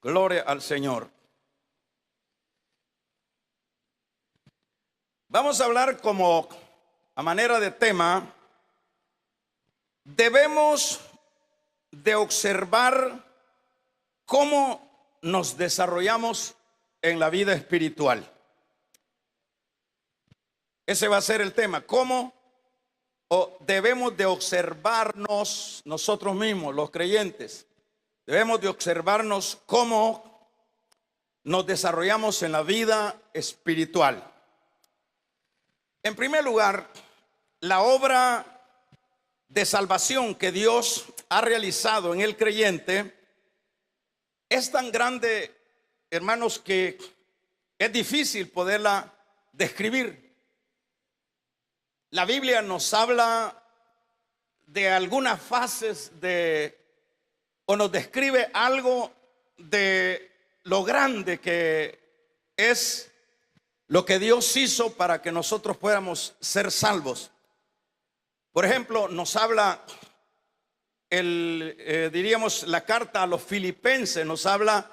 Gloria al Señor. Vamos a hablar como a manera de tema, debemos de observar cómo nos desarrollamos en la vida espiritual. Ese va a ser el tema, cómo debemos de observarnos nosotros mismos, los creyentes. Debemos de observarnos cómo nos desarrollamos en la vida espiritual. En primer lugar, la obra de salvación que Dios ha realizado en el creyente es tan grande, hermanos, que es difícil poderla describir. La Biblia nos habla de algunas fases o nos describe algo de lo grande que es lo que Dios hizo para que nosotros podamos ser salvos. Por ejemplo, nos habla diríamos la carta a los filipenses, nos habla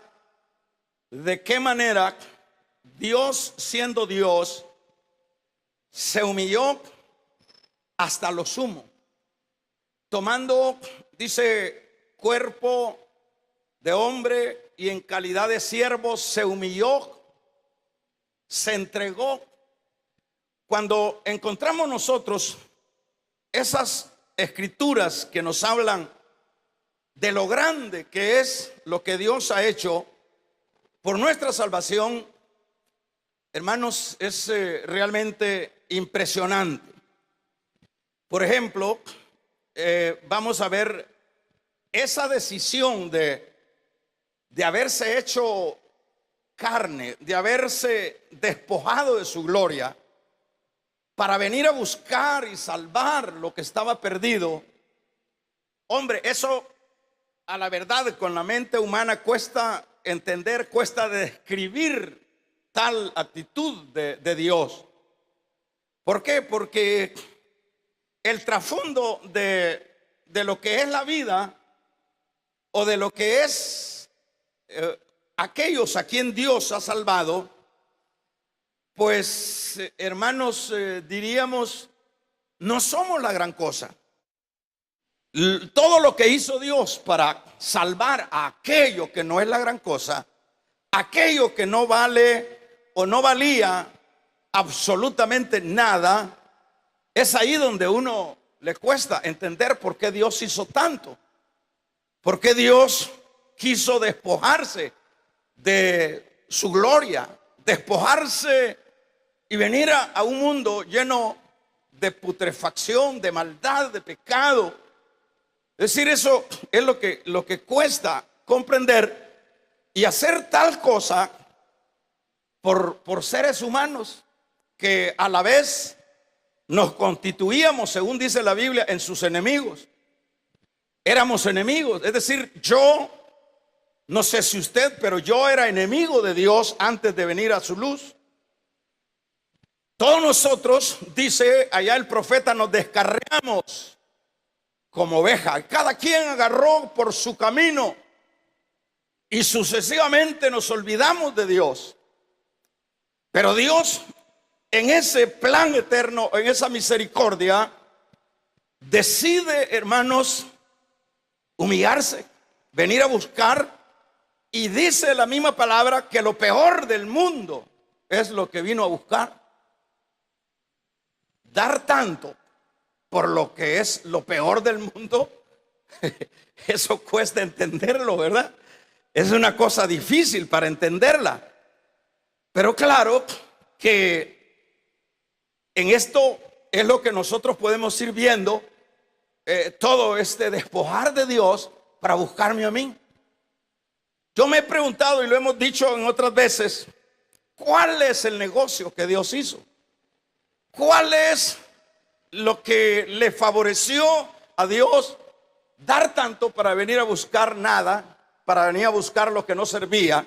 de qué manera Dios, siendo Dios, se humilló hasta lo sumo, tomando, dice, cuerpo de hombre y en calidad de siervo se humilló, se entregó. Cuando encontramos nosotros esas escrituras que nos hablan de lo grande que es lo que Dios ha hecho por nuestra salvación, hermanos, es realmente impresionante. Por ejemplo, vamos a ver esa decisión de haberse hecho carne, de haberse despojado de su gloria para venir a buscar y salvar lo que estaba perdido. Hombre, eso a la verdad con la mente humana cuesta entender, cuesta describir tal actitud de Dios. ¿Por qué? Porque el trasfondo de lo que es la vida o de lo que es aquellos a quien Dios ha salvado, pues hermanos, diríamos, no somos la gran cosa. Todo lo que hizo Dios para salvar a aquello que no es la gran cosa, aquello que no vale o no valía absolutamente nada, es ahí donde uno le cuesta entender por qué Dios hizo tanto, por qué Dios quiso despojarse de su gloria, despojarse y venir a un mundo lleno de putrefacción, de maldad, de pecado. Es decir, eso es lo que cuesta comprender, y hacer tal cosa por seres humanos que a la vez nos constituíamos, según dice la Biblia, en sus enemigos. Éramos enemigos, es decir, yo no sé si usted, pero yo era enemigo de Dios antes de venir a su luz. Todos nosotros, dice allá el profeta, nos descarriamos como ovejas. Cada quien agarró por su camino y sucesivamente nos olvidamos de Dios. Pero Dios, en ese plan eterno, en esa misericordia, decide, hermanos, humillarse, venir a buscar. Y dice la misma palabra que lo peor del mundo es lo que vino a buscar. Dar tanto por lo que es lo peor del mundo, eso cuesta entenderlo, ¿verdad? Es una cosa difícil para entenderla. Pero claro que en esto es lo que nosotros podemos ir viendo, todo este despojar de Dios para buscarme a mí. Yo me he preguntado, y lo hemos dicho en otras veces, ¿cuál es el negocio que Dios hizo? ¿Cuál es lo que le favoreció a Dios dar tanto para venir a buscar nada, para venir a buscar lo que no servía?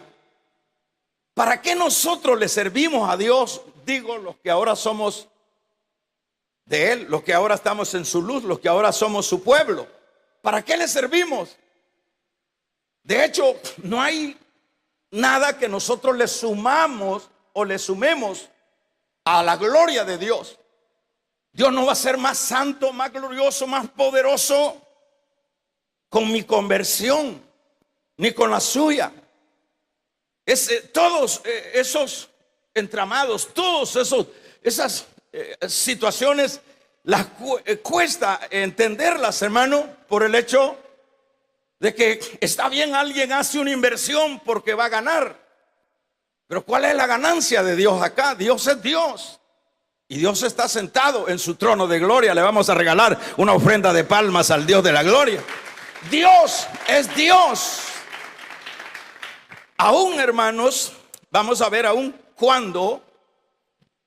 ¿Para qué nosotros le servimos a Dios? Digo, los que ahora somos de Él, los que ahora estamos en su luz, los que ahora somos su pueblo. ¿Para qué le servimos? De hecho, no hay nada que nosotros le sumamos o le sumemos a la gloria de Dios. Dios no va a ser más santo, más glorioso, más poderoso con mi conversión, ni con la suya. Todos esos entramados, esas situaciones las cuesta entenderlas, hermano, por el hecho de que está bien, alguien hace una inversión porque va a ganar, pero ¿cuál es la ganancia de Dios acá? Dios es Dios y Dios está sentado en su trono de gloria. Le vamos a regalar una ofrenda de palmas al Dios de la gloria. Dios es Dios. Aún, hermanos, vamos a ver, aún cuando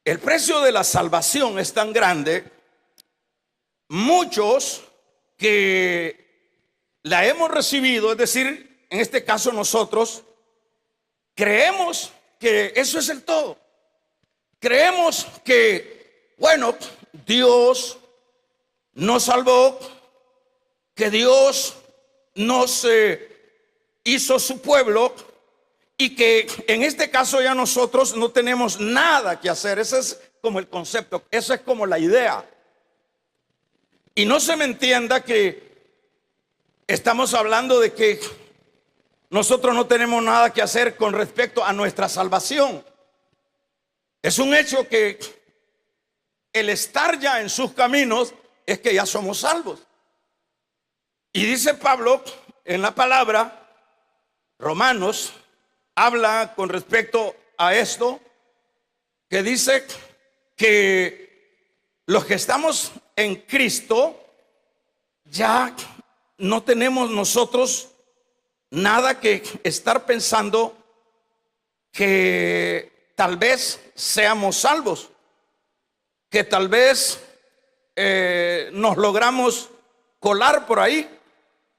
el precio de la salvación es tan grande, muchos que la hemos recibido, es decir, en este caso nosotros, creemos que eso es el todo. Creemos que, bueno, Dios nos salvó, que Dios nos hizo su pueblo, y que en este caso ya nosotros no tenemos nada que hacer. Ese es como el concepto, esa es como la idea. Y no se me entienda que estamos hablando de que nosotros no tenemos nada que hacer con respecto a nuestra salvación. Es un hecho que el estar ya en sus caminos es que ya somos salvos. Y dice Pablo en la palabra, Romanos, habla con respecto a esto, que dice que los que estamos en Cristo ya no tenemos nosotros nada que estar pensando que tal vez seamos salvos, que tal vez nos logramos colar por ahí.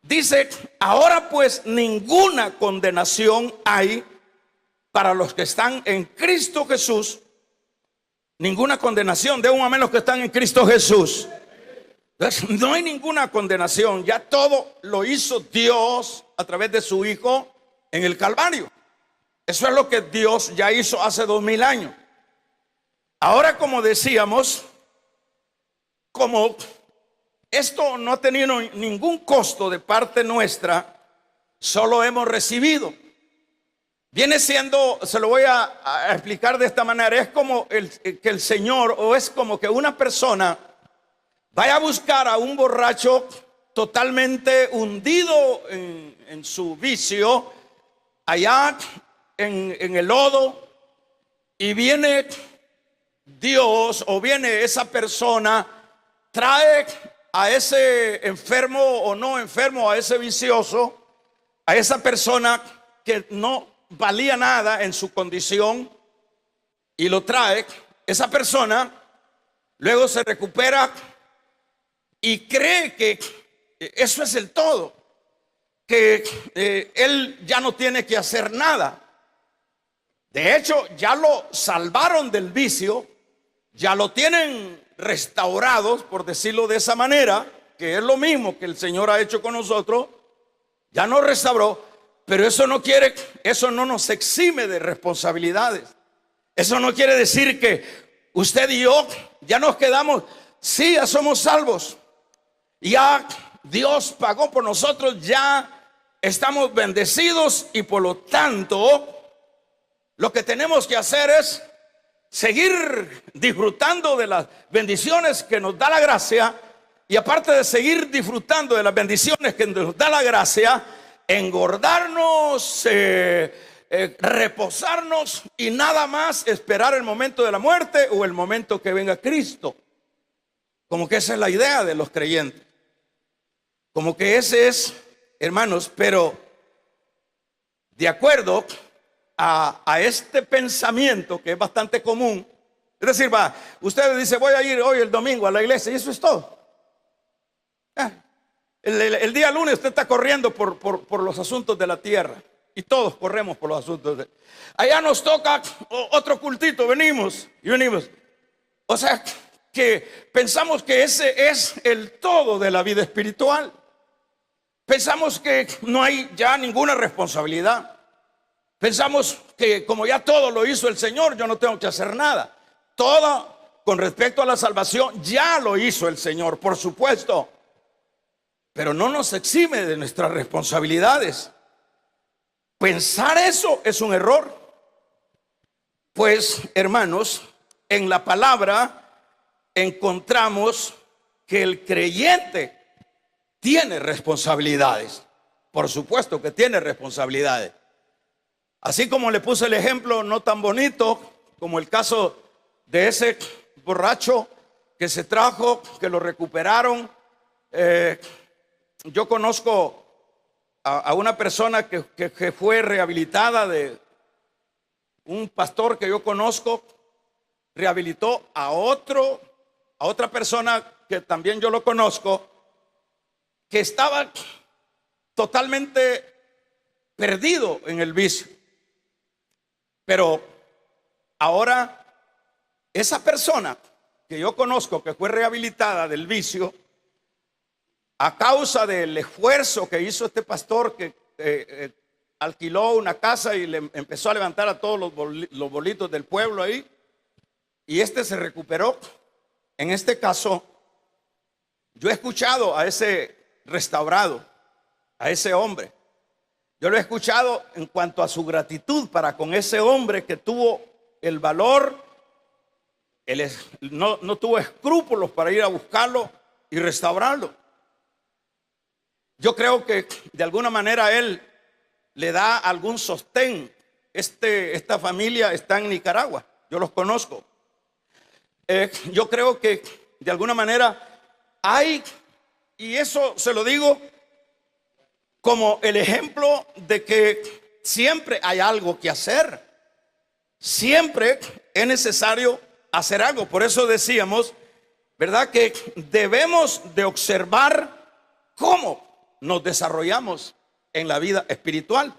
Dice, ahora pues ninguna condenación hay para los que están en Cristo Jesús. Ninguna condenación. De un amén los que están en Cristo Jesús. Entonces, no hay ninguna condenación. Ya todo lo hizo Dios a través de su Hijo en el Calvario. Eso es lo que Dios ya hizo hace 2000 años. Ahora, como decíamos, como esto no ha tenido ningún costo de parte nuestra, solo hemos recibido. Viene siendo, se lo voy a explicar de esta manera, es como que el Señor, o es como que una persona vaya a buscar a un borracho totalmente hundido en su vicio, allá en el lodo, y viene Dios o viene esa persona, trae a ese enfermo o no enfermo, a ese vicioso, a esa persona que no valía nada en su condición, y lo trae. Esa persona luego se recupera y cree que eso es el todo, que él ya no tiene que hacer nada. De hecho, ya lo salvaron del vicio, ya lo tienen restaurados, por decirlo de esa manera, que es lo mismo que el Señor ha hecho con nosotros. Ya nos restauró, pero eso no nos exime de responsabilidades. Eso no quiere decir que usted y yo ya nos quedamos, sí, ya somos salvos, ya Dios pagó por nosotros, ya estamos bendecidos, y por lo tanto lo que tenemos que hacer es seguir disfrutando de las bendiciones que nos da la gracia, y aparte de seguir disfrutando de las bendiciones que nos da la gracia, engordarnos, reposarnos y nada más esperar el momento de la muerte o el momento que venga Cristo. Como que esa es la idea de los creyentes. Como que ese es, hermanos, pero de acuerdo a este pensamiento que es bastante común, es decir, usted dice, voy a ir hoy el domingo a la iglesia, y eso es todo. El día lunes usted está corriendo por los asuntos de la tierra, y todos corremos por los asuntos allá nos toca otro cultito, venimos. O sea, que pensamos que ese es el todo de la vida espiritual. Pensamos que no hay ya ninguna responsabilidad. Pensamos que como ya todo lo hizo el Señor, yo no tengo que hacer nada. Todo con respecto a la salvación ya lo hizo el Señor, por supuesto. Pero no nos exime de nuestras responsabilidades. Pensar eso es un error. Pues, hermanos, en la palabra encontramos que el creyente tiene responsabilidades. Por supuesto que tiene responsabilidades. Así como le puse el ejemplo no tan bonito como el caso de ese borracho que se trajo, que lo recuperaron. Yo conozco a una persona que fue rehabilitada, de un pastor que yo conozco, rehabilitó a otra persona que también yo lo conozco, que estaba totalmente perdido en el vicio. Pero ahora esa persona que yo conozco, que fue rehabilitada del vicio, a causa del esfuerzo que hizo este pastor, que alquiló una casa y le empezó a levantar a todos los bolitos del pueblo ahí, y este se recuperó. En este caso, yo he escuchado a ese restaurado, a ese hombre. Yo lo he escuchado en cuanto a su gratitud para con ese hombre que tuvo el valor, no tuvo escrúpulos para ir a buscarlo y restaurarlo. Yo creo que de alguna manera él le da algún sostén. Esta familia está en Nicaragua, yo los conozco. Yo creo que de alguna manera hay, y eso se lo digo como el ejemplo de que siempre hay algo que hacer. Siempre es necesario hacer algo. Por eso decíamos, ¿verdad?, que debemos de observar cómo nos desarrollamos en la vida espiritual,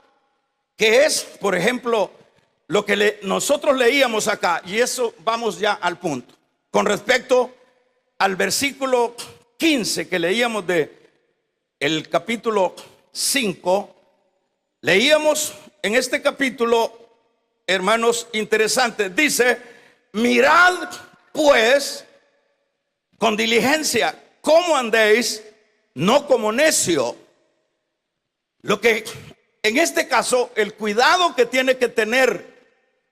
que es, por ejemplo, lo que nosotros leíamos acá. Y eso vamos ya al punto. Con respecto al versículo 15 que leíamos de el capítulo 5, leíamos en este capítulo, hermanos, interesante. Dice: mirad pues con diligencia cómo andéis, no como necio. Lo que en este caso, el cuidado que tiene que tener,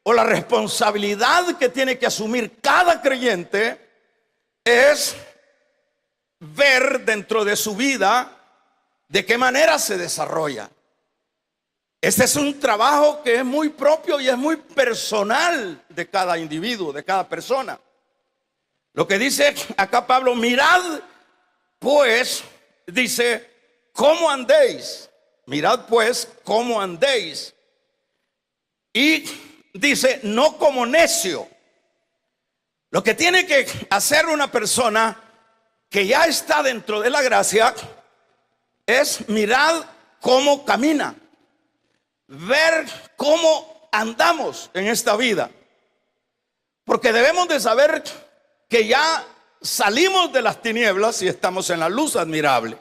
o la responsabilidad que tiene que asumir cada creyente, es ver dentro de su vida de qué manera se desarrolla. Este es un trabajo que es muy propio y es muy personal de cada individuo, de cada persona. Lo que dice acá Pablo: mirad pues, dice, cómo andéis. Mirad pues cómo andéis. Y dice, no como necio. Lo que tiene que hacer una persona que ya está dentro de la gracia es mirar cómo camina, ver cómo andamos en esta vida. Porque debemos de saber que ya salimos de las tinieblas y estamos en la luz admirable.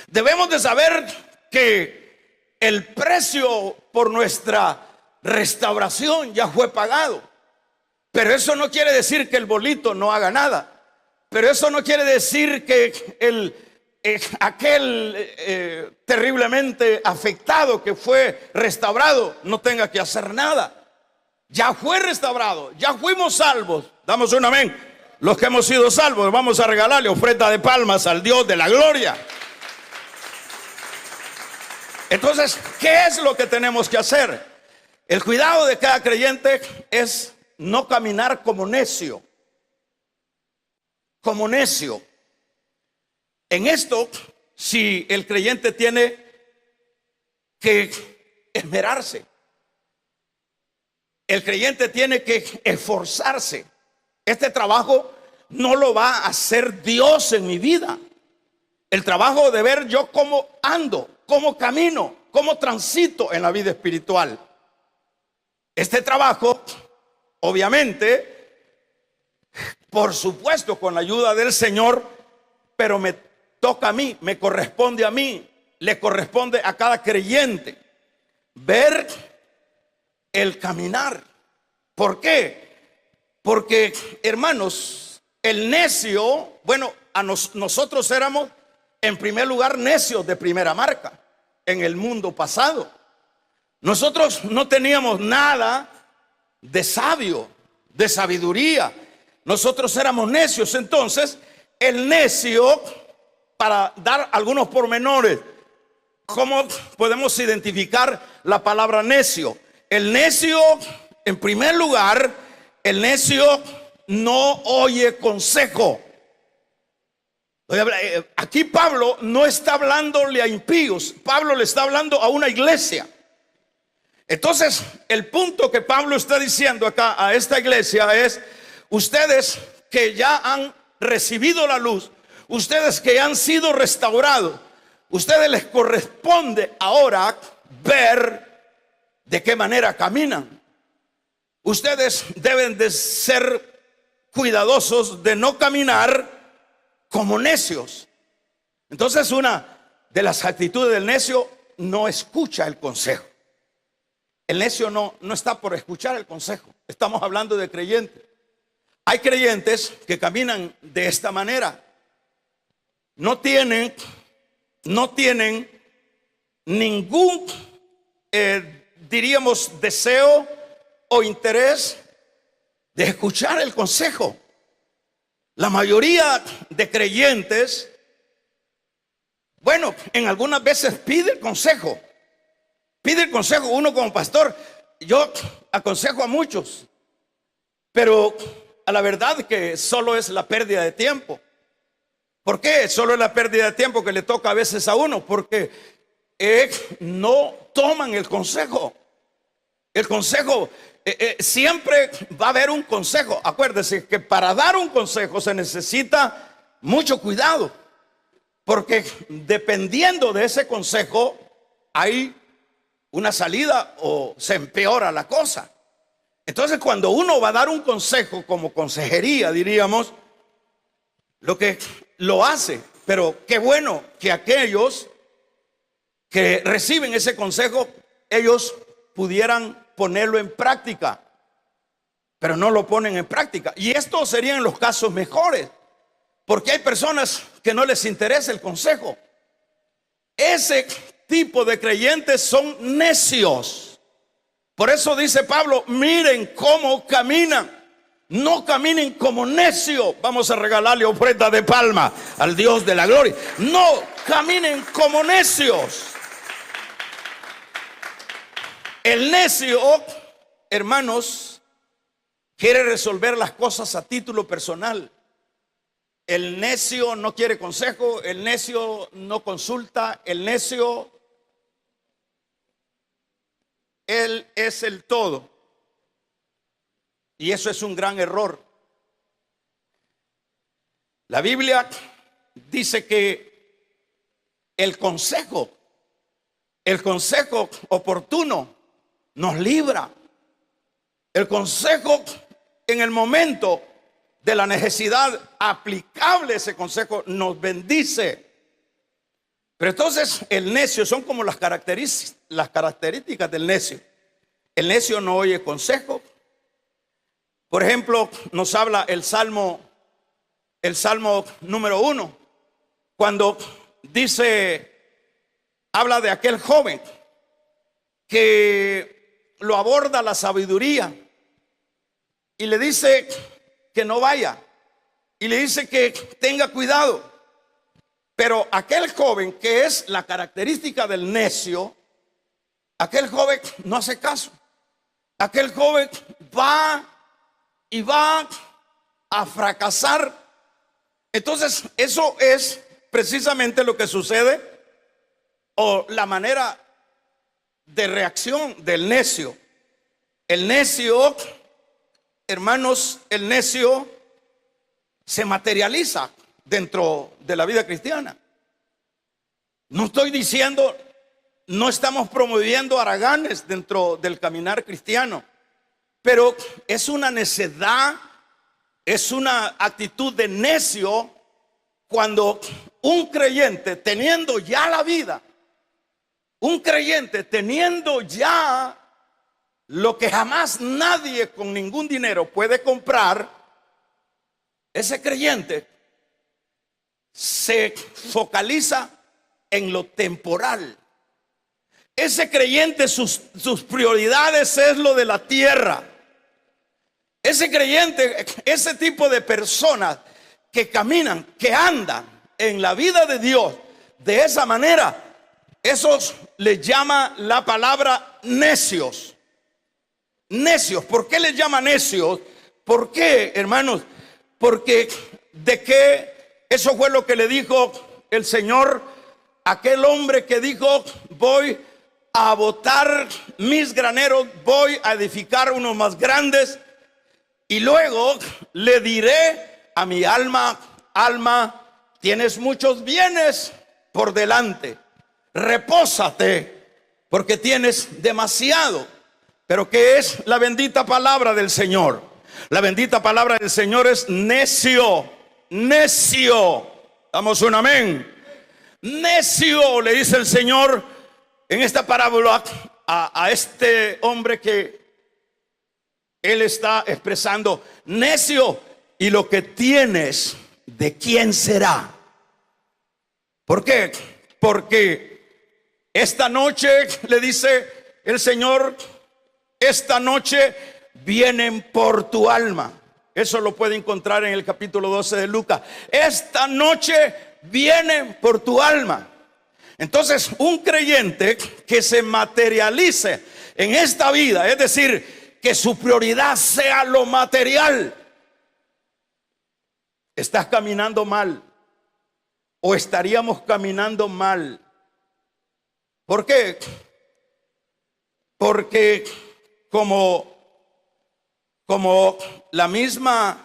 Debemos de saber que el precio por nuestra restauración ya fue pagado. Pero eso no quiere decir que el bolito no haga nada. Pero eso no quiere decir que aquel terriblemente afectado que fue restaurado no tenga que hacer nada. Ya fue restaurado, ya fuimos salvos. Damos un amén. Los que hemos sido salvos, vamos a regalarle ofrenda de palmas al Dios de la gloria. Entonces, ¿qué es lo que tenemos que hacer? El cuidado de cada creyente es no caminar como necio. Como necio. En esto, si el creyente tiene que esmerarse, el creyente tiene que esforzarse. Este trabajo no lo va a hacer Dios en mi vida. El trabajo de ver yo cómo ando, cómo camino, cómo transito en la vida espiritual. Este trabajo, obviamente, por supuesto, con la ayuda del Señor, pero me toca a mí, me corresponde a mí, le corresponde a cada creyente ver el caminar. ¿Por qué? Porque, hermanos, el necio, bueno, nosotros éramos en primer lugar necios de primera marca en el mundo pasado. Nosotros no teníamos nada de sabio, de sabiduría. Nosotros éramos necios. Entonces, el necio, para dar algunos pormenores, ¿cómo podemos identificar la palabra necio? El necio, en primer lugar, el necio no oye consejo. Aquí Pablo no está hablándole a impíos, Pablo le está hablando a una iglesia. Entonces, el punto que Pablo está diciendo acá a esta iglesia es: ustedes que ya han recibido la luz, ustedes que han sido restaurados, ustedes les corresponde ahora ver de qué manera caminan. Ustedes deben de ser cuidadosos de no caminar como necios. Entonces, una de las actitudes del necio: no escucha el consejo. El necio no está por escuchar el consejo. Estamos hablando de creyentes. Hay creyentes que caminan de esta manera. No tienen ningún, diríamos, deseo o interés de escuchar el consejo. La mayoría de creyentes, bueno, en algunas veces pide el consejo. Pide el consejo. Uno como pastor, yo aconsejo a muchos, pero a la verdad que solo es la pérdida de tiempo. ¿Por qué? Solo es la pérdida de tiempo que le toca a veces a uno, porque no toman el consejo. El consejo, siempre va a haber un consejo. Acuérdese que para dar un consejo se necesita mucho cuidado, porque dependiendo de ese consejo hay una salida o se empeora la cosa. Entonces, cuando uno va a dar un consejo como consejería, diríamos, lo hace. Pero qué bueno que aquellos que reciben ese consejo, ellos pudieran ponerlo en práctica, pero no lo ponen en práctica. Y estos serían los casos mejores, porque hay personas que no les interesa el consejo. Ese tipo de creyentes son necios. Por eso dice Pablo: miren cómo caminan. No caminen como necios. Vamos a regalarle ofrenda de palma al Dios de la gloria. No caminen como necios. El necio, hermanos, quiere resolver las cosas a título personal. El necio no quiere consejo. El necio no consulta. El necio, él es el todo. Y eso es un gran error. La Biblia dice que el consejo oportuno nos libra. El consejo en el momento de la necesidad aplicable, ese consejo nos bendice. Pero entonces el necio, son como las características del necio. El necio no oye consejo. Por ejemplo, nos habla el Salmo número 1, cuando habla de aquel joven que lo aborda la sabiduría y le dice que no vaya, y le dice que tenga cuidado. Pero aquel joven, que es la característica del necio, aquel joven no hace caso. Aquel joven va a fracasar. Entonces, eso es precisamente lo que sucede, o la manera de reacción del necio. El necio, hermanos, el necio se materializa dentro de la vida cristiana. No estoy diciendo, no estamos promoviendo haraganes dentro del caminar cristiano, pero es una necedad, es una actitud de necio cuando un creyente, teniendo ya la vida, un creyente teniendo ya lo que jamás nadie con ningún dinero puede comprar, ese creyente se focaliza en lo temporal. Ese creyente, sus prioridades es lo de la tierra. Ese creyente, ese tipo de personas que caminan, que andan en la vida de Dios de esa manera, esos les llama la palabra necios. Necios. ¿Por qué les llama necios? ¿Por qué, hermanos? Porque de qué, eso fue lo que le dijo el Señor a aquel hombre que dijo: voy a botar mis graneros, voy a edificar unos más grandes, y luego le diré a mi alma: alma, tienes muchos bienes por delante, repósate porque tienes demasiado. Pero ¿qué es la bendita palabra del Señor? La bendita palabra del Señor es necio. Necio. Damos un amén. Necio, le dice el Señor en esta parábola a este hombre que él está expresando: necio, y lo que tienes, ¿de quién será? ¿Por qué? Porque esta noche, le dice el Señor, esta noche vienen por tu alma. Eso lo puede encontrar en el capítulo 12 de Lucas. Esta noche vienen por tu alma. Entonces, un creyente que se materialice en esta vida, es decir, que su prioridad sea lo material, estás caminando mal, o estaríamos caminando mal. ¿Por qué? Porque como la misma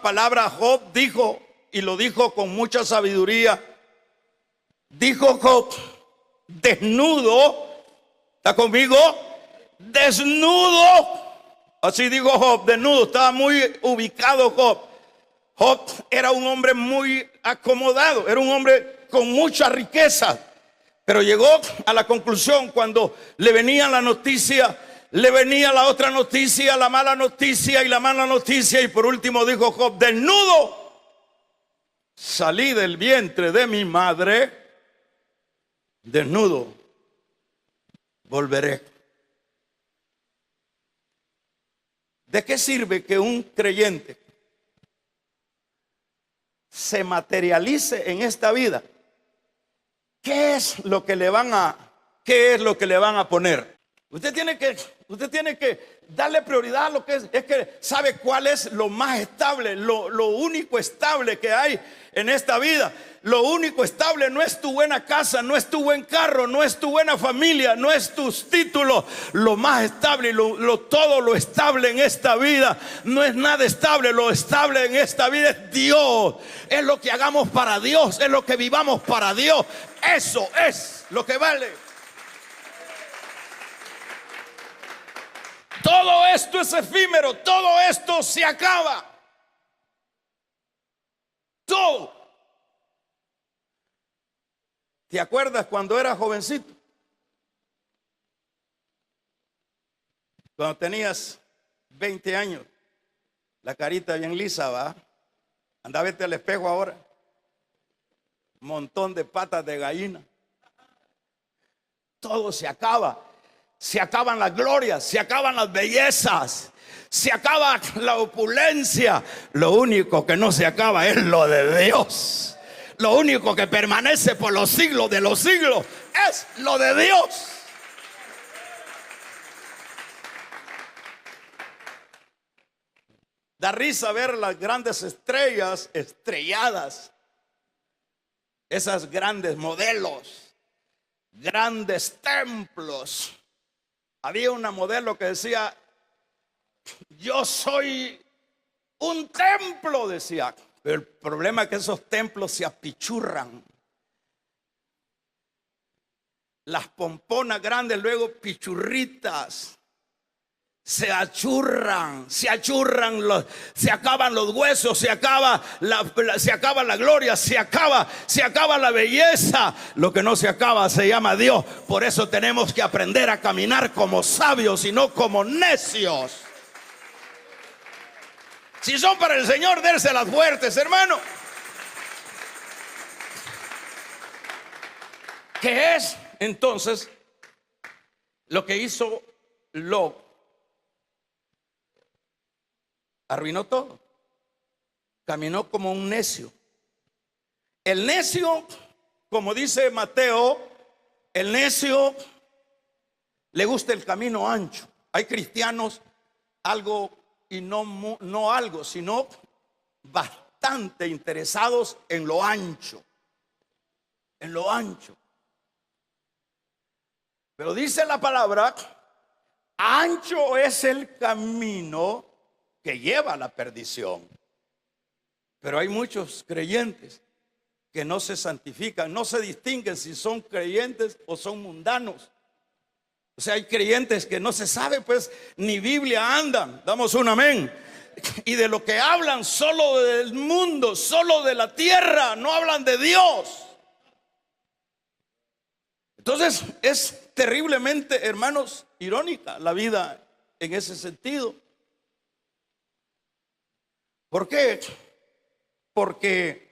palabra Job dijo, y lo dijo con mucha sabiduría, dijo Job: desnudo, ¿está conmigo? Desnudo. Así dijo Job, desnudo. Estaba muy ubicado Job. Job era un hombre muy acomodado, era un hombre con mucha riqueza, pero llegó a la conclusión cuando le venía la noticia, le venía la otra noticia, la mala noticia y la mala noticia, y por último dijo Job: desnudo salí del vientre de mi madre, desnudo volveré. ¿De qué sirve que un creyente se materialice en esta vida? ¿Qué es lo que le van a poner? Usted tiene que darle prioridad a lo que es que sabe cuál es lo más estable, lo único estable que hay en esta vida. Lo único estable no es tu buena casa, no es tu buen carro, no es tu buena familia, no es tus títulos. Lo más estable, todo lo estable en esta vida no es nada estable. Lo estable en esta vida es Dios. Es lo que hagamos para Dios, es lo que vivamos para Dios. Eso es lo que vale. Todo esto es efímero, todo esto se acaba. Todo. ¿Te acuerdas cuando eras jovencito? Cuando tenías 20 años, la carita bien lisa, ¿va? Anda, vete al espejo ahora. Montón de patas de gallina. Todo se acaba. Se acaban las glorias, se acaban las bellezas, se acaba la opulencia. Lo único que no se acaba es lo de Dios. Lo único que permanece por los siglos de los siglos es lo de Dios. Da risa ver las grandes estrellas estrelladas, esas grandes modelos, grandes templos. Había una modelo que decía: yo soy un templo, decía. Pero el problema es que esos templos se apichurran. Las pomponas grandes, luego pichurritas, se achurran se acaban los huesos, se acaba la gloria, se acaba la belleza. Lo que no se acaba se llama Dios. Por eso tenemos que aprender a caminar como sabios y no como necios. Si son para el Señor, dérselas fuertes, hermano. ¿Qué es entonces lo que hizo Lot? Arruinó todo. Caminó como un necio. El necio, como dice Mateo, el necio le gusta el camino ancho. Hay cristianos algo y no algo, sino bastante interesados en lo ancho. En lo ancho. Pero dice la palabra, ancho es el camino que lleva a la perdición. Pero hay muchos creyentes que no se santifican, no se distinguen si son creyentes o son mundanos. O sea, hay creyentes que no se sabe, pues, ni Biblia andan. Damos un amén. Y de lo que hablan, solo del mundo, solo de la tierra, no hablan de Dios. Entonces es terriblemente, hermanos, irónica la vida en ese sentido. ¿Por qué? Porque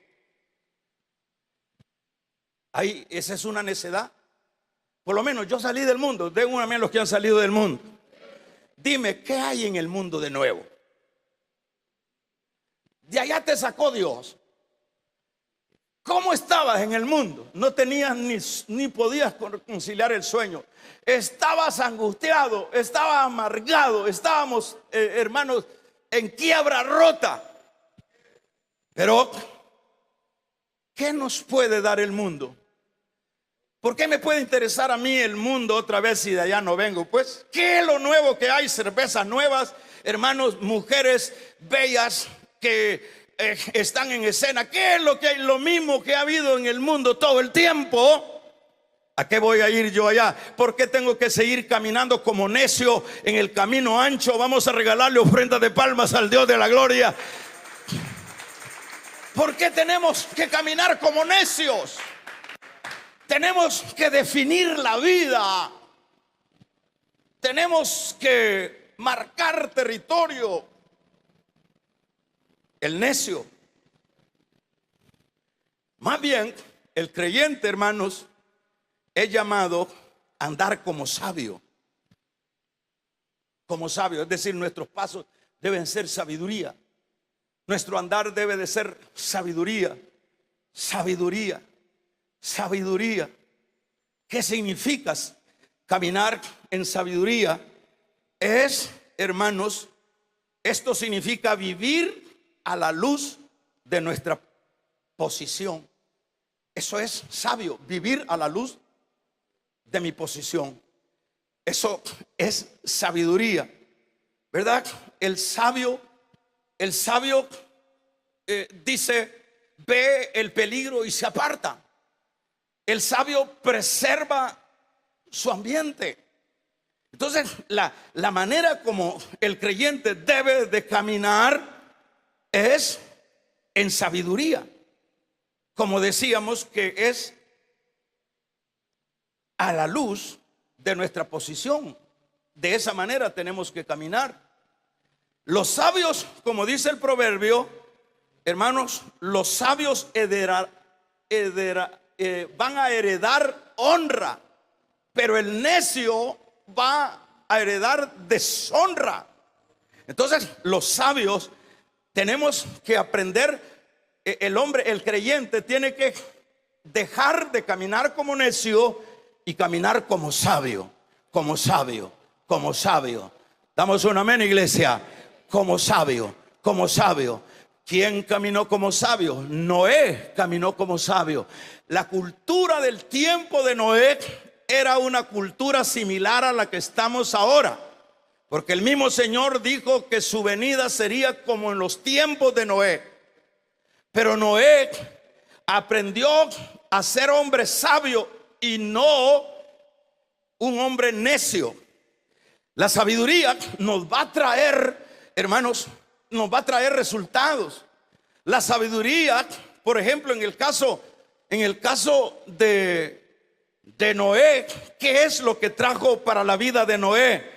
esa es una necedad. Por lo menos yo salí del mundo. Den un amén los que han salido del mundo. Dime, ¿qué hay en el mundo de nuevo? De allá te sacó Dios. ¿Cómo estabas en el mundo? No tenías ni podías conciliar el sueño. Estabas angustiado, estabas amargado. Estábamos, hermanos, en quiebra rota. Pero ¿qué nos puede dar el mundo? ¿Por qué me puede interesar a mí el mundo otra vez si de allá no vengo? Pues, ¿qué es lo nuevo que hay? Cervezas nuevas, hermanos, mujeres bellas que están en escena. ¿Qué es lo que hay? Lo mismo que ha habido en el mundo todo el tiempo. ¿A qué voy a ir yo allá? ¿Por qué tengo que seguir caminando como necio en el camino ancho? Vamos a regalarle ofrendas de palmas al Dios de la gloria. ¿Por qué tenemos que caminar como necios? Tenemos que definir la vida. Tenemos que marcar territorio. El necio. Más bien, el creyente, hermanos, es llamado a andar como sabio. Como sabio, es decir, nuestros pasos deben ser sabiduría. Nuestro andar debe de ser sabiduría. Sabiduría. Sabiduría. ¿Qué significa caminar en sabiduría? Es, hermanos, esto significa vivir a la luz de nuestra posición. Eso es sabio, vivir a la luz de mi posición. Eso es sabiduría, ¿verdad? El sabio dice, ve el peligro y se aparta. El sabio preserva su ambiente. Entonces, la manera como el creyente debe de caminar es en sabiduría. Como decíamos, que es a la luz de nuestra posición. De esa manera tenemos que caminar. Los sabios, como dice el proverbio, hermanos, los sabios van a heredar honra, pero el necio va a heredar deshonra. Entonces, los sabios tenemos que aprender. El creyente tiene que dejar de caminar como necio y caminar como sabio, como sabio, como sabio. Damos un amén, iglesia. Como sabio, como sabio. ¿Quién caminó como sabio? Noé caminó como sabio. La cultura del tiempo de Noé era una cultura similar a la que estamos ahora, porque el mismo Señor dijo que su venida sería como en los tiempos de Noé. Pero Noé aprendió a ser hombre sabio y no un hombre necio. La sabiduría nos va a traer, hermanos, nos va a traer resultados. La sabiduría, por ejemplo, en el caso de Noé, ¿qué es lo que trajo para la vida de Noé?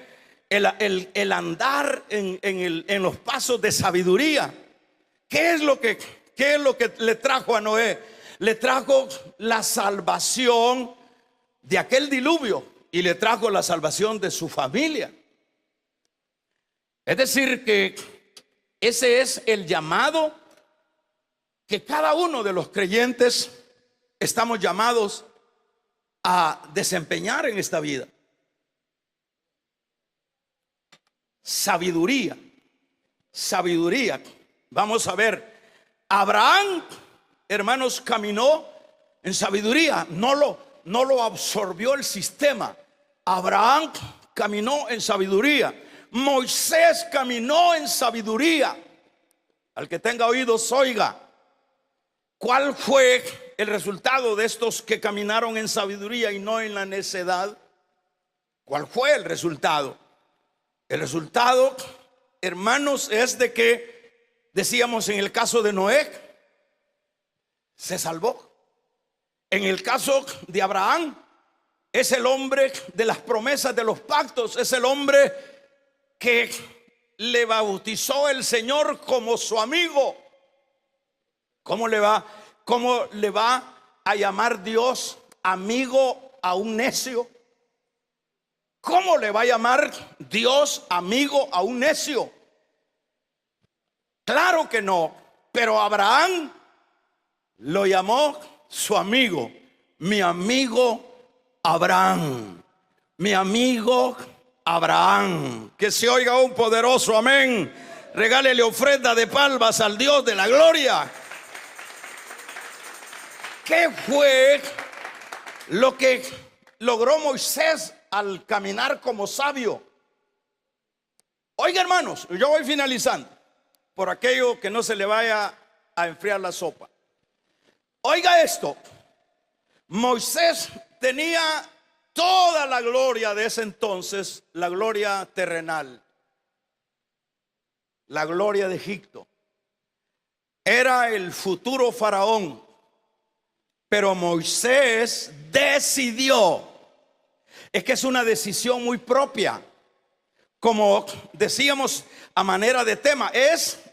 El andar en los pasos de sabiduría. ¿Qué es lo que le trajo a Noé? Le trajo la salvación de aquel diluvio y le trajo la salvación de su familia. Es decir, que ese es el llamado que cada uno de los creyentes estamos llamados a desempeñar en esta vida. Sabiduría. Vamos a ver, Abraham, hermanos, caminó en sabiduría. No lo absorbió el sistema. Abraham caminó en sabiduría. Moisés caminó en sabiduría. Al que tenga oídos, oiga. ¿Cuál fue el resultado de estos que caminaron en sabiduría y no en la necedad? ¿Cuál fue el resultado? El resultado, hermanos, es de que, decíamos en el caso de Noé, se salvó. En el caso de Abraham, es el hombre de las promesas, de los pactos. Es el hombre que le bautizó el Señor como su amigo. ¿Cómo le va a llamar Dios amigo a un necio? ¿Cómo le va a llamar Dios amigo a un necio? Claro que no. Pero Abraham lo llamó su amigo. Mi amigo Abraham. Mi amigo Abraham. Que se oiga un poderoso amén. Regálele ofrenda de palmas al Dios de la gloria. ¿Qué fue lo que logró Moisés al caminar como sabio? Oiga, hermanos, yo voy finalizando por aquello que no se le vaya a enfriar la sopa. Oiga esto. Moisés tenía toda la gloria de ese entonces, la gloria terrenal, la gloria de Egipto. Era el futuro faraón. Pero Moisés decidió. Es que es una decisión muy propia. Como decíamos a manera de tema,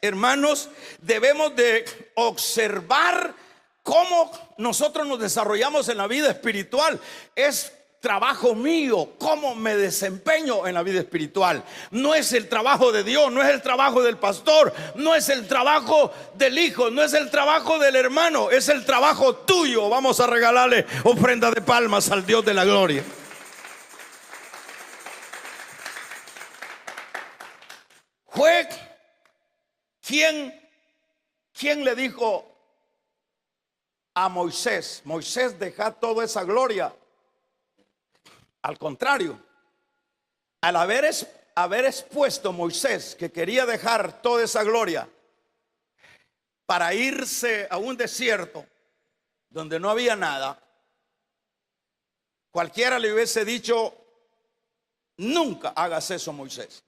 hermanos, debemos de observar cómo nosotros nos desarrollamos en la vida espiritual. Es trabajo mío, cómo me desempeño en la vida espiritual. No es el trabajo de Dios, no es el trabajo del pastor, no es el trabajo del hijo, no es el trabajo del hermano, es el trabajo tuyo. Vamos a regalarle ofrenda de palmas al Dios de la gloria. Fue ¿quién le dijo a Moisés: Moisés, deja toda esa gloria? Al contrario, al haber expuesto Moisés que quería dejar toda esa gloria para irse a un desierto donde no había nada, cualquiera le hubiese dicho: nunca hagas eso, Moisés.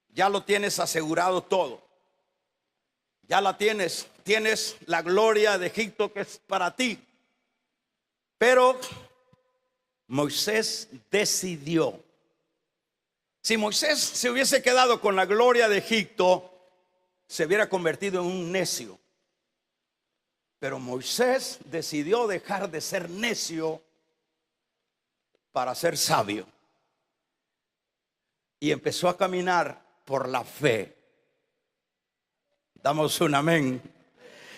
Ya lo tienes asegurado todo. Ya la tienes la gloria de Egipto que es para ti. Pero Moisés decidió. Si Moisés se hubiese quedado con la gloria de Egipto, se hubiera convertido en un necio. Pero Moisés decidió dejar de ser necio para ser sabio. Y empezó a caminar por la fe. Damos un amén.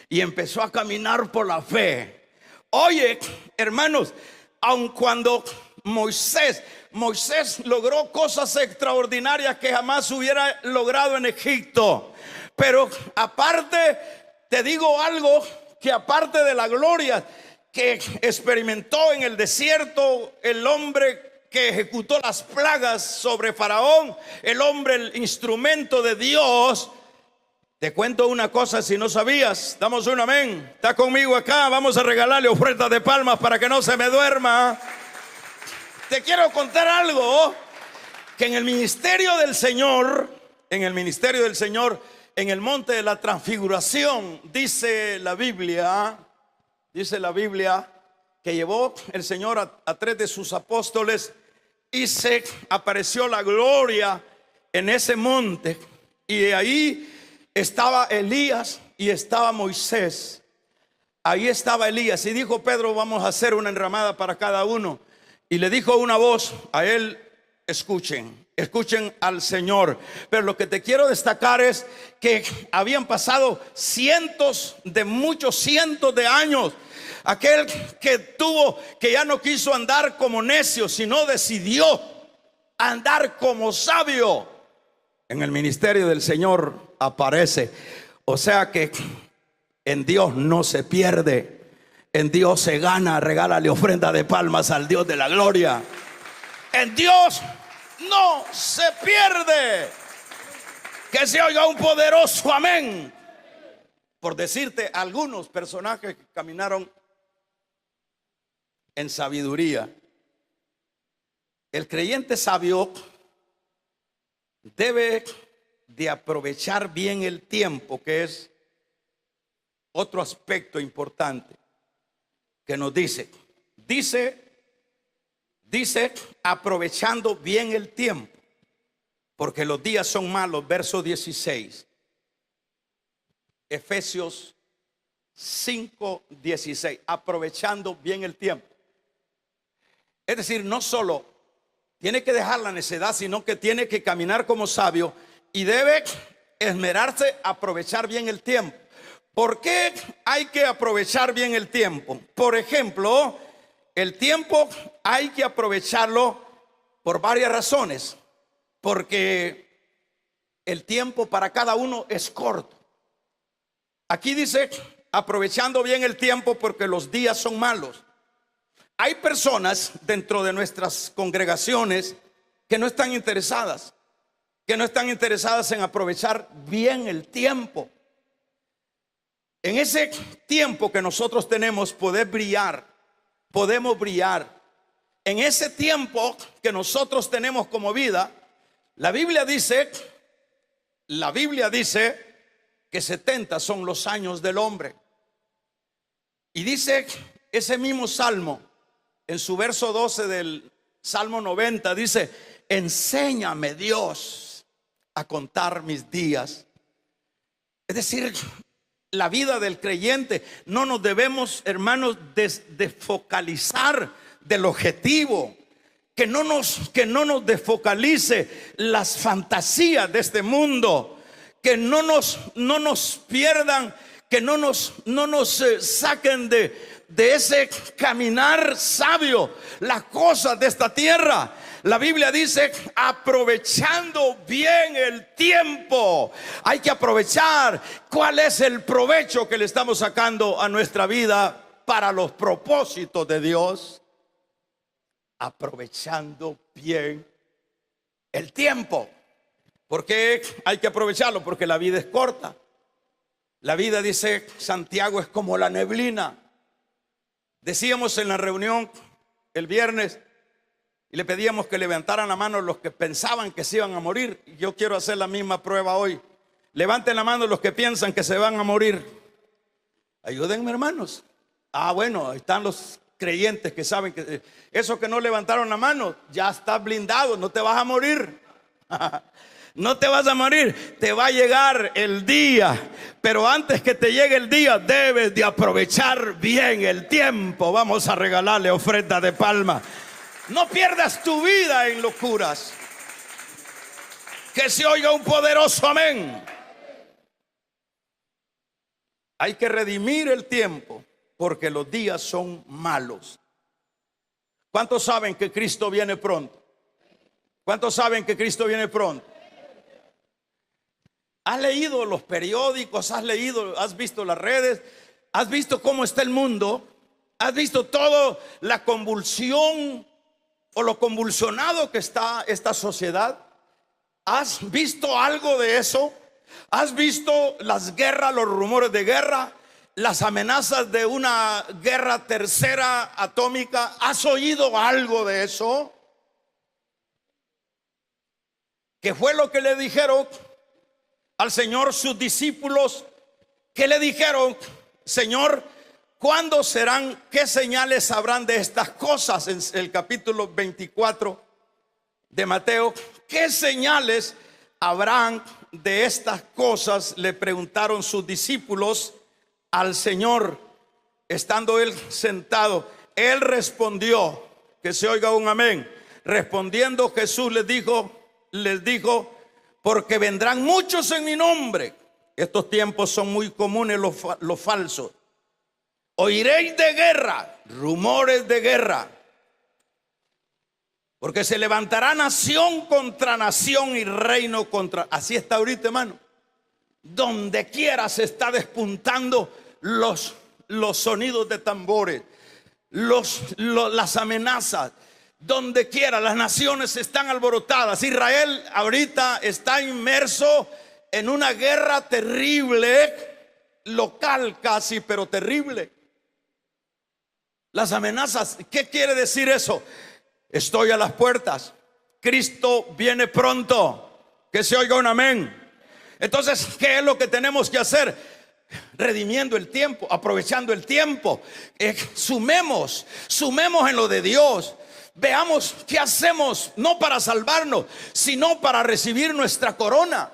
Y empezó a caminar por la fe. Oye, hermanos, aun cuando Moisés logró cosas extraordinarias que jamás hubiera logrado en Egipto, pero aparte, te digo algo, que aparte de la gloria que experimentó en el desierto, el hombre que ejecutó las plagas sobre Faraón, el hombre, el instrumento de Dios. Te cuento una cosa si no sabías. Damos un amén. Está conmigo acá. Vamos a regalarle ofrendas de palmas para que no se me duerma. Te quiero contar algo. que en el ministerio del Señor, en el ministerio del Señor, en el monte de la transfiguración, dice la Biblia que llevó el Señor a tres de sus apóstoles y se apareció la gloria en ese monte, y ahí estaba Elías y estaba Moisés. Ahí estaba Elías y dijo: Pedro, vamos a hacer una enramada para cada uno. Y le dijo una voz a él: escuchen al Señor. Pero lo que te quiero destacar es que habían pasado muchos cientos de años. Aquel que ya no quiso andar como necio, sino decidió andar como sabio, en el ministerio del Señor aparece. O sea que en Dios no se pierde, en Dios se gana. Regálale ofrenda de palmas al Dios de la gloria. En Dios no se pierde. Que se oiga un poderoso amén. Por decirte algunos personajes que caminaron en sabiduría. El creyente sabio debe de aprovechar bien el tiempo, que es otro aspecto importante que nos dice aprovechando bien el tiempo, porque los días son malos. Verso 16, Efesios 5:16, aprovechando bien el tiempo. Es decir, no solo tiene que dejar la necedad, sino que tiene que caminar como sabio y debe esmerarse a aprovechar bien el tiempo. ¿Por qué hay que aprovechar bien el tiempo? Por ejemplo, el tiempo hay que aprovecharlo por varias razones. Porque el tiempo para cada uno es corto. Aquí dice aprovechando bien el tiempo porque los días son malos. Hay personas dentro de nuestras congregaciones que no están interesadas en aprovechar bien el tiempo. En ese tiempo que nosotros tenemos podemos brillar. En ese tiempo que nosotros tenemos como vida, la Biblia dice que 70 son los años del hombre. Y dice ese mismo salmo, en su verso 12 del Salmo 90, dice: enséñame, Dios, a contar mis días. Es decir, la vida del creyente no nos debemos, hermanos, desfocalizar del objetivo. Que no nos desfocalice las fantasías de este mundo. Que no nos pierdan, que no nos saquen de ese caminar sabio las cosas de esta tierra. La Biblia dice aprovechando bien el tiempo. Hay que aprovechar. ¿Cuál es el provecho que le estamos sacando a nuestra vida para los propósitos de Dios? Aprovechando bien el tiempo. ¿Por qué hay que aprovecharlo? Porque la vida es corta. La vida, dice Santiago, es como la neblina. Decíamos en la reunión el viernes y le pedíamos que levantaran la mano los que pensaban que se iban a morir. Yo quiero hacer la misma prueba hoy. Levanten la mano los que piensan que se van a morir. Ayúdenme, hermanos. Bueno, están los creyentes que saben que esos que no levantaron la mano, ya estás blindado, no te vas a morir. No te vas a morir, te va a llegar el día. Pero antes que te llegue el día, debes de aprovechar bien el tiempo. Vamos a regalarle ofrenda de palma. No pierdas tu vida en locuras. Que se oiga un poderoso amén. Hay que redimir el tiempo porque los días son malos. ¿Cuántos saben que Cristo viene pronto? ¿Cuántos saben que Cristo viene pronto? ¿Has leído los periódicos? ¿Has visto las redes? ¿Has visto cómo está el mundo? ¿Has visto toda la convulsión o lo convulsionado que está esta sociedad? ¿Has visto algo de eso? ¿Has visto las guerras, los rumores de guerra, las amenazas de una guerra tercera atómica? ¿Has oído algo de eso? ¿Qué fue lo que le dijeron al Señor sus discípulos? ¿Qué le dijeron? Señor, ¿cuándo serán? ¿Qué señales habrán de estas cosas? En el capítulo 24 de Mateo, ¿qué señales habrán de estas cosas? Le preguntaron sus discípulos al Señor, estando él sentado. Él respondió, que se oiga un amén. Respondiendo Jesús les dijo, porque vendrán muchos en mi nombre. Estos tiempos son muy comunes los falsos. Oiréis de guerra, rumores de guerra, porque se levantará nación contra nación y reino contra. Así está ahorita, hermano. Donde quiera se está despuntando los sonidos de tambores, las amenazas. Donde quiera las naciones están alborotadas. Israel ahorita está inmerso en una guerra terrible, local casi, pero terrible. Las amenazas, ¿qué quiere decir eso? Estoy a las puertas, Cristo viene pronto. Que se oiga un amén. Entonces, ¿qué es lo que tenemos que hacer? Redimiendo el tiempo, aprovechando el tiempo. Sumemos en lo de Dios. Veamos qué hacemos, no para salvarnos, sino para recibir nuestra corona.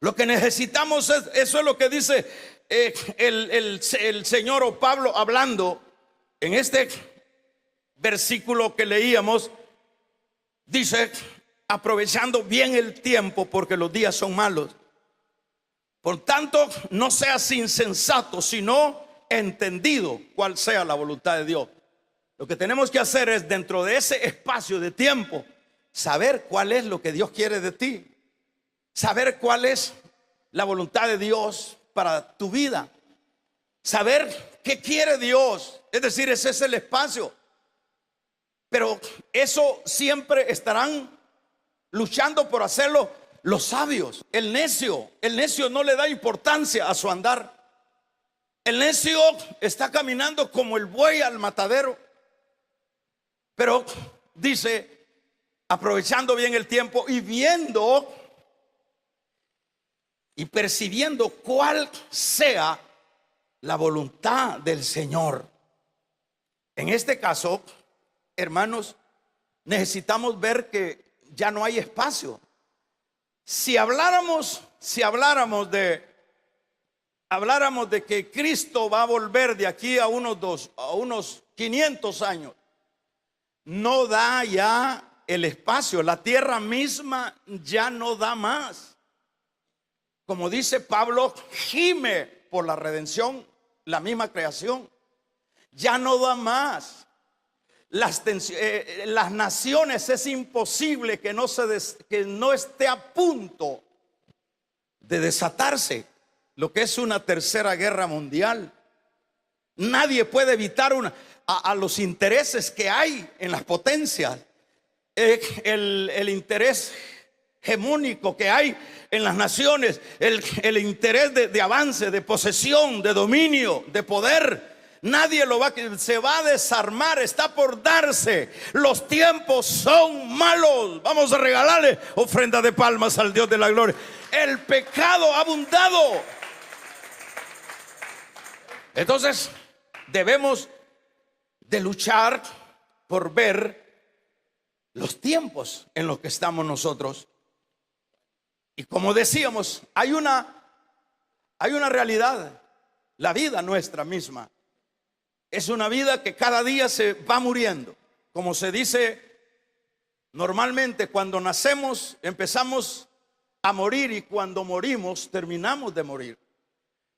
Lo que necesitamos es, eso es lo que dice el Señor o Pablo hablando en este versículo que leíamos. Dice, aprovechando bien el tiempo, porque los días son malos. Por tanto, no seas insensato, sino entendido cuál sea la voluntad de Dios. Lo que tenemos que hacer es, dentro de ese espacio de tiempo, saber cuál es lo que Dios quiere de ti. Saber cuál es la voluntad de Dios para tu vida. Saber qué quiere Dios. Es decir, ese es el espacio. Pero eso siempre estarán luchando por hacerlo los sabios. El necio no le da importancia a su andar. El necio está caminando como el buey al matadero. Pero dice, aprovechando bien el tiempo y viendo y percibiendo cuál sea la voluntad del Señor. En este caso, hermanos, necesitamos ver que ya no hay espacio. Si habláramos de que Cristo va a volver de aquí a unos 500 años, no da ya el espacio. La tierra misma ya no da más. Como dice Pablo, gime por la redención, la misma creación. Ya no da más. Las naciones, es imposible que no esté a punto de desatarse lo que es una tercera guerra mundial. Nadie puede evitar a los intereses que hay en las potencias, el interés hegemónico que hay en las naciones, el interés de avance, de posesión, de dominio, de poder. Nadie se va a desarmar, está por darse. Los tiempos son malos. Vamos a regalarle ofrenda de palmas al Dios de la gloria. El pecado ha abundado. Entonces debemos de luchar por ver los tiempos en los que estamos nosotros. Y como decíamos, hay una realidad. La vida nuestra misma es una vida que cada día se va muriendo. Como se dice normalmente, cuando nacemos empezamos a morir, y cuando morimos terminamos de morir.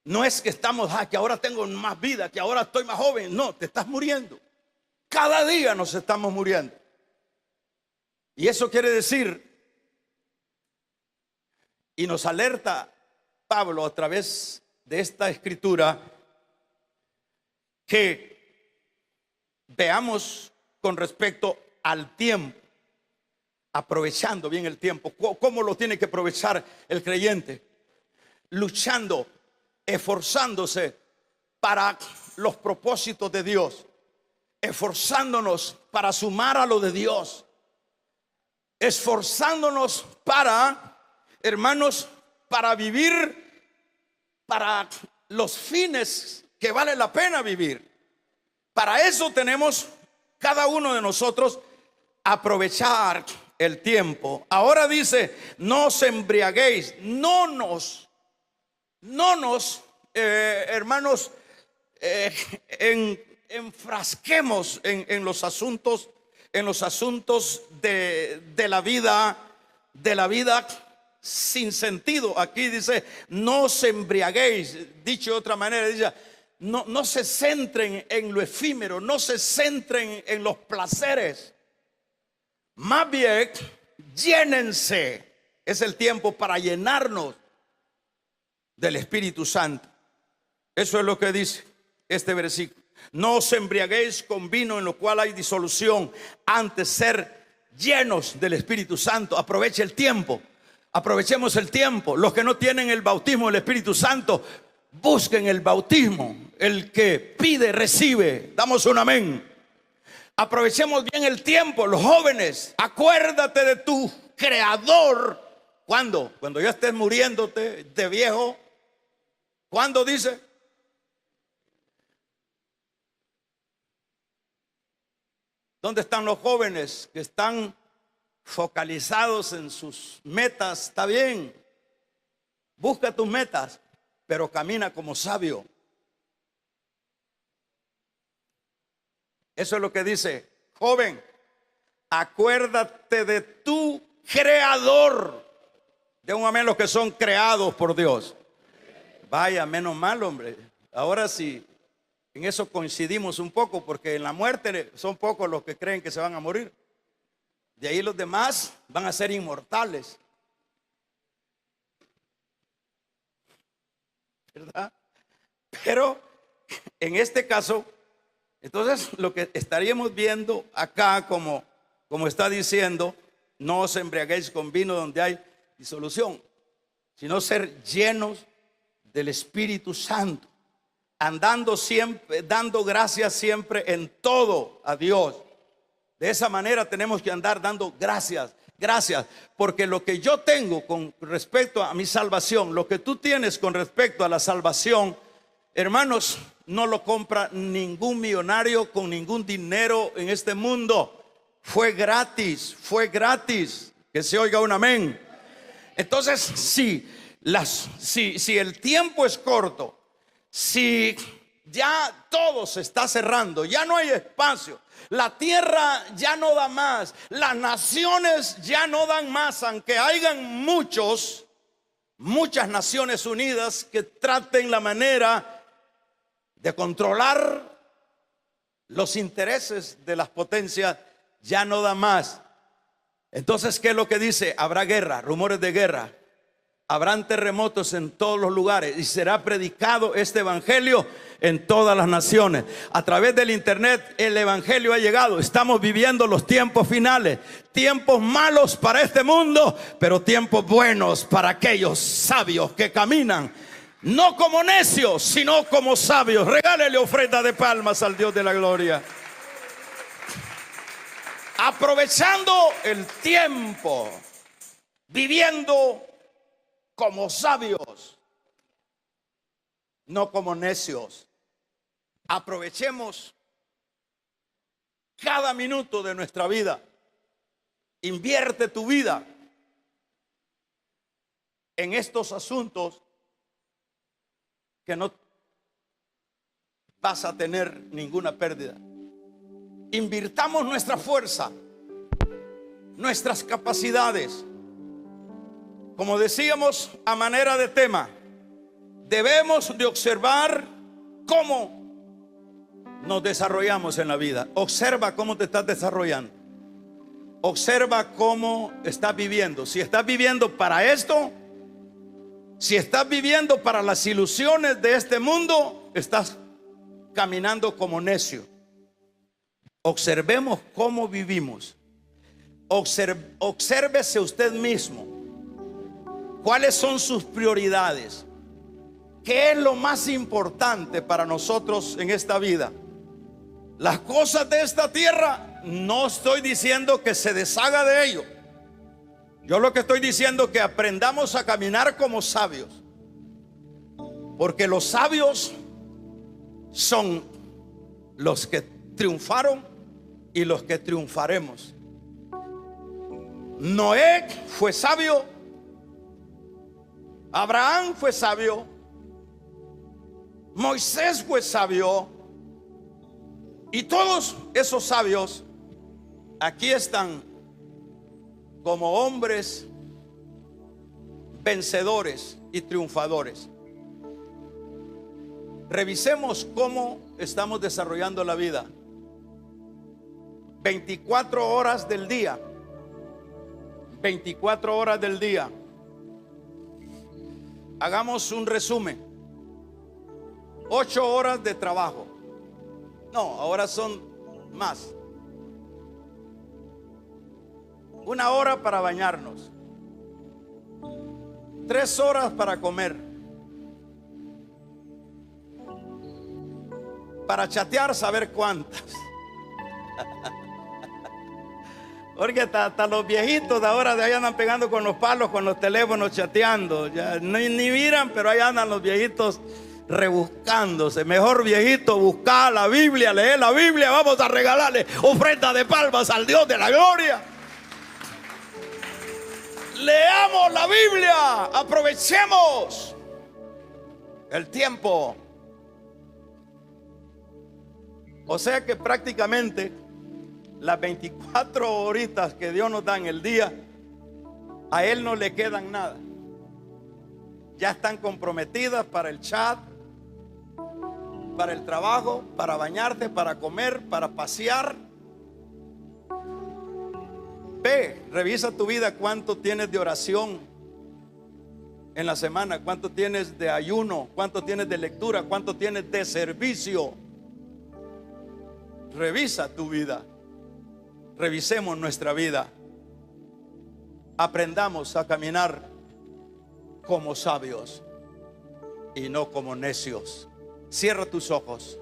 No es que estamos, que ahora tengo más vida, que ahora estoy más joven. No, te estás muriendo. Cada día nos estamos muriendo. Y eso quiere decir, y nos alerta Pablo a través de esta escritura, que veamos con respecto al tiempo, aprovechando bien el tiempo. ¿Cómo lo tiene que aprovechar el creyente? Luchando, esforzándose para los propósitos de Dios, esforzándonos para sumar a lo de Dios. esforzándonos para, hermanos, para vivir para los fines que vale la pena vivir. Para eso tenemos cada uno de nosotros aprovechar el tiempo. Ahora dice, no os embriaguéis, no nos hermanos, enfrasquemos en los asuntos, de la vida sin sentido. Aquí dice, no os embriaguéis. Dicho de otra manera, dice, no se centren en lo efímero, no se centren en los placeres. Más bien, llénense. Es el tiempo para llenarnos del Espíritu Santo. Eso es lo que dice este versículo. No os embriaguéis con vino en lo cual hay disolución, antes ser llenos del Espíritu Santo. Aproveche el tiempo. Aprovechemos el tiempo. Los que no tienen el bautismo del Espíritu Santo, busquen el bautismo. El que pide, recibe. Damos un amén. Aprovechemos bien el tiempo. Los jóvenes, acuérdate de tu Creador. ¿Cuándo? Cuando ya estés muriéndote de viejo. ¿Cuándo dice? ¿Dónde están los jóvenes que están focalizados en sus metas? Está bien, busca tus metas, pero camina como sabio. Eso es lo que dice, joven, acuérdate de tu Creador. De un amén los que son creados por Dios. Vaya, menos mal, hombre. Ahora sí, en eso coincidimos un poco, porque en la muerte son pocos los que creen que se van a morir. De ahí los demás van a ser inmortales, ¿verdad? Pero en este caso, entonces lo que estaríamos viendo acá, como está diciendo, no os embriaguéis con vino donde hay disolución, sino ser llenos del Espíritu Santo, andando siempre, dando gracias siempre en todo a Dios. De esa manera tenemos que andar dando gracias, porque lo que yo tengo con respecto a mi salvación, lo que tú tienes con respecto a la salvación, hermanos, no lo compra ningún millonario con ningún dinero en este mundo. Fue gratis, que se oiga un amén. Entonces, si el tiempo es corto, si ya todo se está cerrando, ya no hay espacio, la tierra ya no da más, las naciones ya no dan más, aunque hayan muchas Naciones Unidas que traten la manera de controlar los intereses de las potencias, ya no da más. Entonces, ¿qué es lo que dice? Habrá guerra, rumores de guerra. Habrán terremotos en todos los lugares y será predicado este evangelio en todas las naciones. A través del internet el evangelio ha llegado. Estamos viviendo los tiempos finales. Tiempos malos para este mundo, pero tiempos buenos para aquellos sabios que caminan, no como necios, sino como sabios. Regálele ofrenda de palmas al Dios de la gloria. Aprovechando el tiempo, viviendo como sabios, no como necios. Aprovechemos cada minuto de nuestra vida. Invierte tu vida en estos asuntos que no vas a tener ninguna pérdida. Invirtamos nuestra fuerza, nuestras capacidades. Como decíamos, a manera de tema, debemos de observar cómo nos desarrollamos en la vida. Observa cómo te estás desarrollando. Observa cómo estás viviendo. Si estás viviendo para esto, si estás viviendo para las ilusiones de este mundo, estás caminando como necio. Observemos cómo vivimos. Obsérvese usted mismo. ¿Cuáles son sus prioridades? ¿Qué es lo más importante para nosotros en esta vida? Las cosas de esta tierra, no estoy diciendo que se deshaga de ello. Yo lo que estoy diciendo es que aprendamos a caminar como sabios, porque los sabios son los que triunfaron y los que triunfaremos. Noé fue sabio, Abraham fue sabio, Moisés fue sabio, y todos esos sabios aquí están como hombres vencedores y triunfadores. Revisemos cómo estamos desarrollando la vida. 24 horas del día. 24 horas del día. Hagamos un resumen. 8 horas de trabajo. No, ahora son más. 1 hora para bañarnos. 3 horas para comer. Para chatear, saber cuántas. Porque hasta los viejitos de ahora de ahí andan pegando con los palos, con los teléfonos, chateando. Ya ni miran, pero ahí andan los viejitos rebuscándose. Mejor, viejito, buscar la Biblia, leer la Biblia. Vamos a regalarle ofrenda de palmas al Dios de la gloria. Leamos la Biblia, aprovechemos el tiempo. O sea que prácticamente las 24 horitas que Dios nos da en el día, a Él no le quedan nada. Ya están comprometidas para el chat, para el trabajo, para bañarte, para comer, para pasear. Ve, revisa tu vida, cuánto tienes de oración en la semana, cuánto tienes de ayuno, cuánto tienes de lectura, cuánto tienes de servicio. Revisa tu vida. Revisemos nuestra vida. Aprendamos a caminar como sabios y no como necios. Cierra tus ojos.